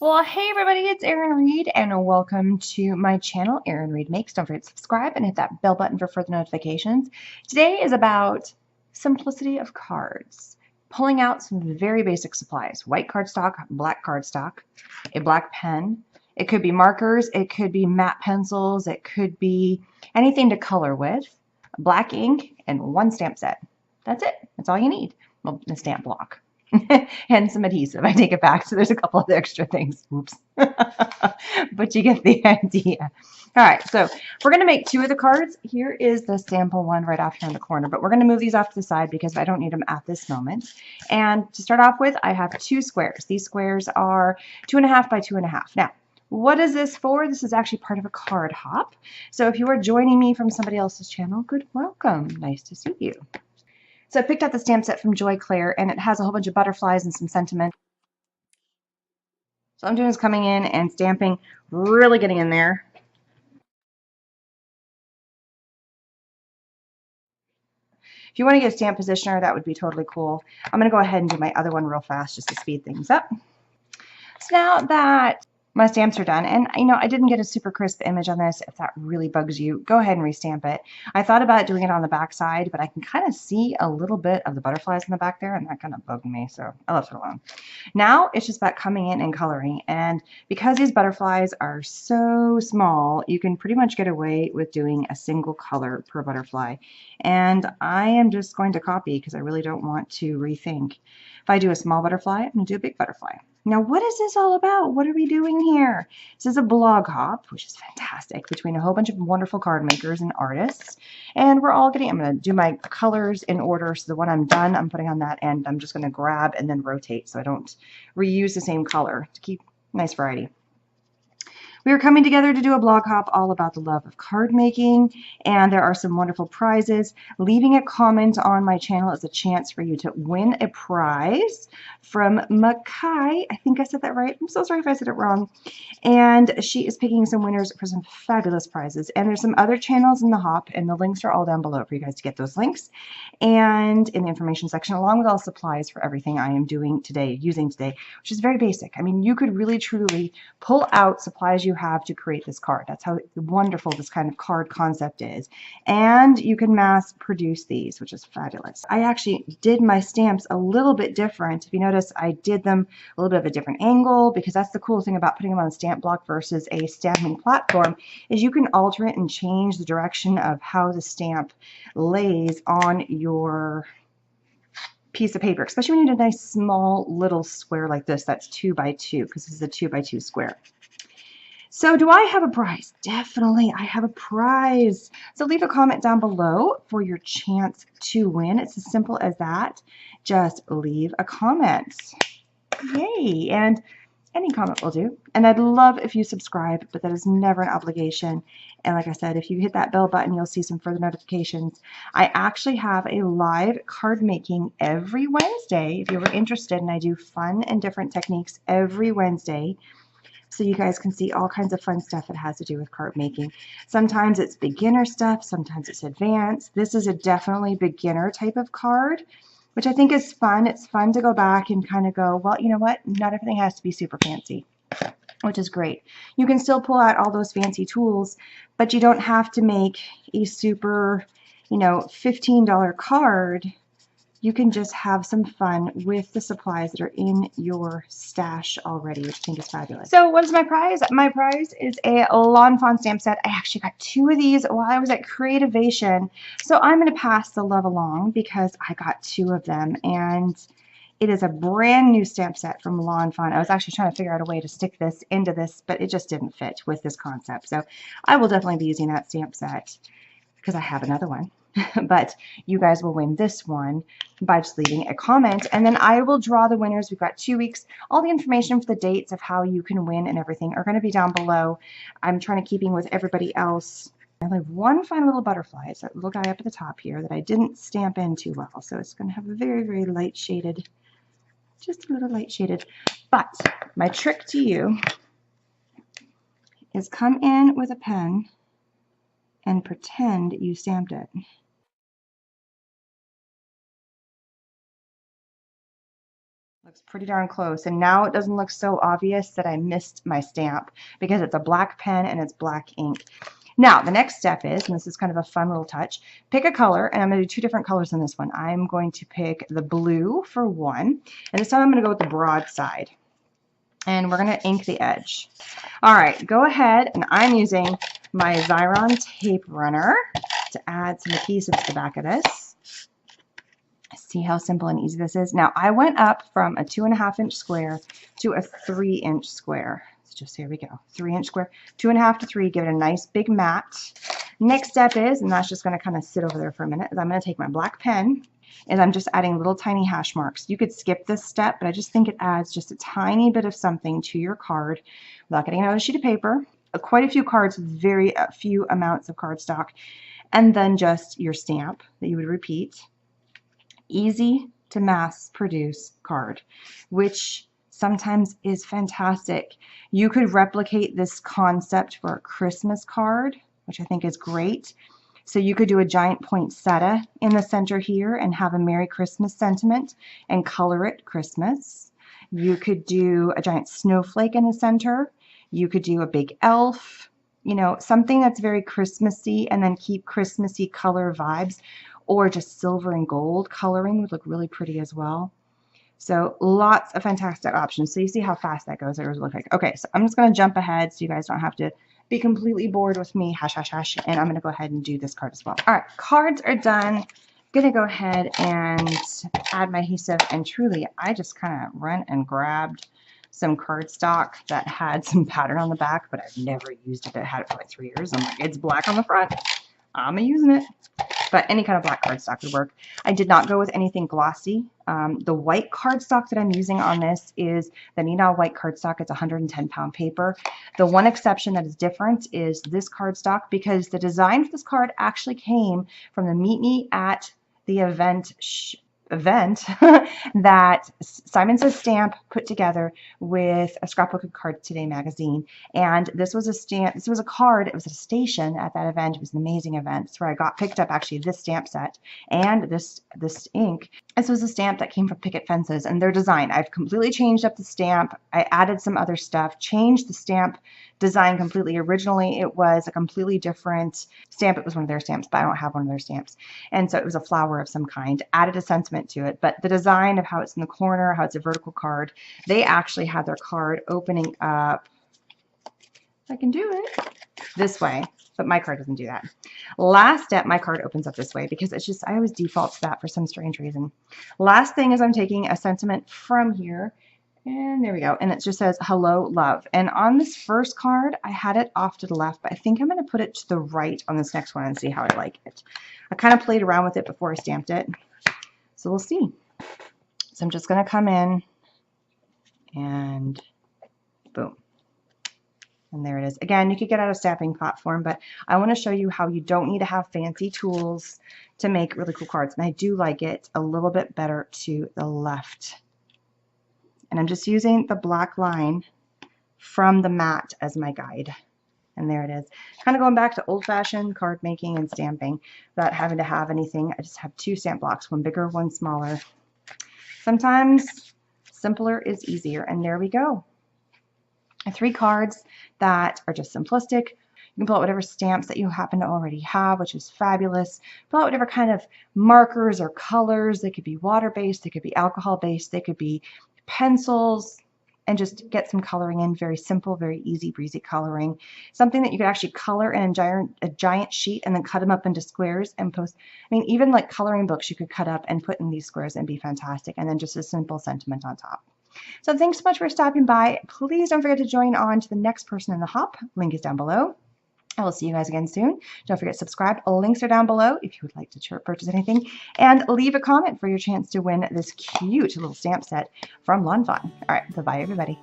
Well, hey everybody, it's Erin Reed, and welcome to my channel, Erin Reed Makes. Don't forget to subscribe and hit that bell button for further notifications. Today is about simplicity of cards. Pulling out some very basic supplies: white cardstock, black cardstock, a black pen. It could be markers, it could be matte pencils, it could be anything to color with, black ink, and one stamp set. That's it. That's all you need. Well, a stamp block. And some adhesive. I take it back. So there's a couple of extra things. Oops. But you get the idea. All right. So we're going to make two of the cards. Here is the sample one right off here in the corner. But we're going to move these off to the side because I don't need them at this moment. And to start off with, I have two squares. These squares are 2.5 by 2.5. Now, what is this for? This is actually part of a card hop. So if you are joining me from somebody else's channel, good welcome. Nice to see you. So I picked up the stamp set from Joy Claire, and it has a whole bunch of butterflies and some sentiment. So I'm doing is coming in and stamping, really getting in there. If you want to get a stamp positioner, that would be totally cool. I'm going to go ahead and do my other one real fast just to speed things up. So now that my stamps are done, and I didn't get a super crisp image on this. If that really bugs you, go ahead and restamp it. I thought about doing it on the back side, but I can kind of see a little bit of the butterflies in the back there, and that kind of bugged me, so I left it alone. Now it's just about coming in and coloring, and because these butterflies are so small, you can pretty much get away with doing a single color per butterfly. And I am just going to copy because I really don't want to rethink. If I do a small butterfly, I'm going to do a big butterfly. Now, what is this all about? What are we doing here? This is a blog hop, which is fantastic, between a whole bunch of wonderful card makers and artists. And we're all I'm going to do my colors in order. So the one I'm done, I'm putting on that end. I'm just going to grab and then rotate so I don't reuse the same color to keep nice variety. We are coming together to do a blog hop all about the love of card making, and there are some wonderful prizes. Leaving a comment on my channel is a chance for you to win a prize from Maikke. I think I said that right. I'm so sorry if I said it wrong. And she is picking some winners for some fabulous prizes. And there's some other channels in the hop, and the links are all down below for you guys to get those links. And in the information section, along with all supplies for everything I am doing today, using today, which is very basic. I mean, you could really, truly pull out supplies you have to create this card. That's how wonderful this kind of card concept is. And you can mass produce these, which is fabulous. I actually did my stamps a little bit different. If you notice, I did them a little bit of a different angle, because that's the cool thing about putting them on a stamp block versus a stamping platform, is you can alter it and change the direction of how the stamp lays on your piece of paper, especially when you need a nice small little square like this that's 2 by 2, because this is a 2 by 2 square. So do I have a prize? Definitely, I have a prize. So leave a comment down below for your chance to win. It's as simple as that. Just leave a comment. Yay! And any comment will do. And I'd love if you subscribe, but that is never an obligation. And like I said, if you hit that bell button, you'll see some further notifications. I actually have a live card making every Wednesday if you were interested, and I do fun and different techniques every Wednesday. So you guys can see all kinds of fun stuff that has to do with card making. Sometimes it's beginner stuff, sometimes it's advanced. This is a definitely beginner type of card, which I think is fun. It's fun to go back and kind of go, well, you know what? Not everything has to be super fancy, which is great. You can still pull out all those fancy tools, but you don't have to make a super, $15 card. You can just have some fun with the supplies that are in your stash already, which I think is fabulous. So what is my prize? My prize is a Lawn Fawn stamp set. I actually got 2 of these while I was at Creativation. So I'm going to pass the love along because I got 2 of them. And it is a brand new stamp set from Lawn Fawn. I was actually trying to figure out a way to stick this into this, but it just didn't fit with this concept. So I will definitely be using that stamp set because I have another one. But you guys will win this one by just leaving a comment, and then I will draw the winners. We've got 2 weeks. All the information for the dates of how you can win and everything are going to be down below. I'm trying to keeping with everybody else. I have one fine little butterfly. It's that little guy up at the top here that I didn't stamp in too well, so it's going to have a very, very light shaded, just a little light shaded. But my trick to you is come in with a pen and pretend you stamped it. Looks pretty darn close, and now it doesn't look so obvious that I missed my stamp because it's a black pen and it's black ink. Now, the next step is, and this is kind of a fun little touch, pick a color, and I'm going to do 2 different colors in this one. I'm going to pick the blue for one, and this time I'm going to go with the broad side. And we're going to ink the edge. All right, go ahead, and I'm using my Xyron tape runner to add some adhesive to the back of this. See how simple and easy this is? Now, I went up from a 2.5-inch square to a 3-inch square. So just here we go, 3-inch square, 2.5 to 3, give it a nice big mat. Next step is, and that's just going to kind of sit over there for a minute, is I'm going to take my black pen, and I'm just adding little tiny hash marks. You could skip this step, but I just think it adds just a tiny bit of something to your card without getting another sheet of paper. Quite a few cards with very few amounts of cardstock, and then just your stamp that you would repeat. Easy to mass produce card, which sometimes is fantastic. You could replicate this concept for a Christmas card, which I think is great. So you could do a giant poinsettia in the center here and have a Merry Christmas sentiment and color it Christmas. You could do a giant snowflake in the center. You could do a big elf, you know, something that's very Christmassy, and then keep Christmassy color vibes, or just silver and gold coloring would look really pretty as well. So lots of fantastic options. So you see how fast that goes. It would look like. Okay, so I'm just going to jump ahead so you guys don't have to be completely bored with me, hash, hash, hash, and I'm going to go ahead and do this card as well. All right, cards are done. I'm going to go ahead and add my adhesive, and truly, I just kind of ran and grabbed some cardstock that had some pattern on the back, but I've never used it. I had it for like 3 years. I'm like, it's black on the front. I'm using it. But any kind of black cardstock would work. I did not go with anything glossy. The white cardstock that I'm using on this is the Nina white cardstock. It's 110-pound paper. The one exception that is different is this cardstock, because the design for this card actually came from the Meet Me at the event that Simon Says Stamp put together with a Scrapbooking Card Today magazine. And this was a stamp, this was a card, it was at a station at that event. It was an amazing event. It's where I picked up actually this stamp set and this ink. This was a stamp that came from Picket Fences and their design. I've completely changed up the stamp. I added some other stuff, changed the stamp design completely. Originally, it was a completely different stamp. It was one of their stamps, but I don't have one of their stamps. And so it was a flower of some kind, added a sentiment to it. But the design of how it's in the corner, how it's a vertical card, they actually had their card opening up, if I can do it, this way. But my card doesn't do that. Last step, my card opens up this way because it's just, I always default to that for some strange reason. Last thing is I'm taking a sentiment from here, and there we go. And it just says, hello, love. And on this first card, I had it off to the left, but I think I'm going to put it to the right on this next one and see how I like it. I kind of played around with it before I stamped it. So we'll see. So I'm just going to come in and boom. And there it is. Again, you could get out a stamping platform, but I want to show you how you don't need to have fancy tools to make really cool cards. And I do like it a little bit better to the left. And I'm just using the black line from the mat as my guide. And there it is. Kind of going back to old-fashioned card making and stamping without having to have anything. I just have 2 stamp blocks, one bigger, one smaller. Sometimes simpler is easier. And there we go. 3 cards that are just simplistic. You can pull out whatever stamps that you happen to already have, which is fabulous. Pull out whatever kind of markers or colors. They could be water-based, they could be alcohol-based, they could be pencils, and just get some coloring in. Very simple, very easy breezy coloring. Something that you could actually color in a giant sheet and then cut them up into squares and post. I mean, even like coloring books you could cut up and put in these squares and be fantastic. And then just a simple sentiment on top. So thanks so much for stopping by. Please don't forget to join on to the next person in the hop. Link is down below. I will see you guys again soon. Don't forget to subscribe. Links are down below if you would like to purchase anything. And leave a comment for your chance to win this cute little stamp set from Lawn Fawn. All right, bye-bye, everybody.